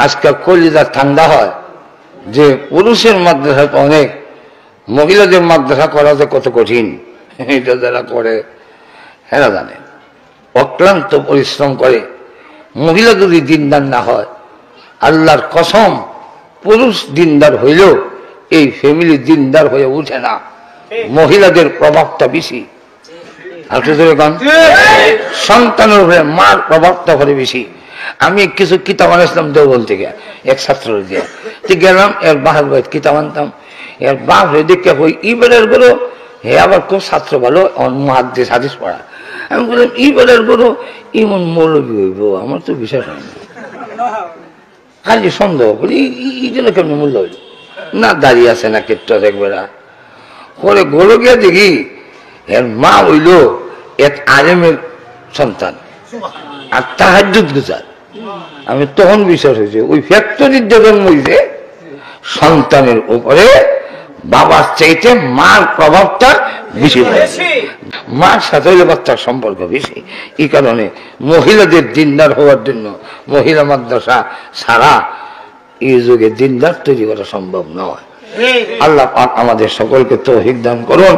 আজকাল কলিজা ঠান্ডা হয় যে পুরুষের মাদ্রাসা তো অনেক, মহিলাদের মাদ্রাসা করা যে কত কঠিন, এটা যারা করে এরা জানে। অক্লান্ত পরিশ্রম করে। মহিলা যদি দিনদার না হয়, আল্লাহর কসম, পুরুষ দিনদার হইলেও এই ফ্যামিলি দিনদার হয়ে উঠে না। মহিলাদের প্রভাবটা বেশি। সন্তানের উপরে মার প্রভাবটা করে বেশি। আমি কিছু কিতাব আনছিলাম দেওবল থেকে, এক ছাত্র দিয়ে গেলাম, এর বাহার বাড়ি কিতাব আনতাম, এর বাপ দেখে ওই ইবেলের গুলো, হে আবার খুব ছাত্র ভালো, মুহাদ্দিস হাদিস পড়া। আমি বললাম ইবেলের গুলো ইমন মৌলবী হইব, আমার তো বিশ্বাস হয় না, খালি সন্দেহ করি এই জন্য কেমন মূল্য হইল না, দাঁড়িয়ে আছে না কেটটা দেখবেরা পরে গোলো গিয়া দেখি এর মা হইল এক আলেমের সন্তান আর তাহাজ্জুদ গুজার। আমি তখন বিশ্বাস হয়েছে ওই ফ্যাক্টরির যে জন্ম হয়েছে, সন্তানের উপরে বাবার চাইতে মার প্রভাবটা বেশি, মার সাথে বাচ্চার সম্পর্ক বেশি। এই কারণে মহিলাদের দিনদার হওয়ার জন্য মহিলা মাদ্রাসা ছাড়া এই যুগে দিনদার তৈরি করা সম্ভব নয়। আল্লাহ পাক আমাদের সকলকে তৌফিক দান করুন।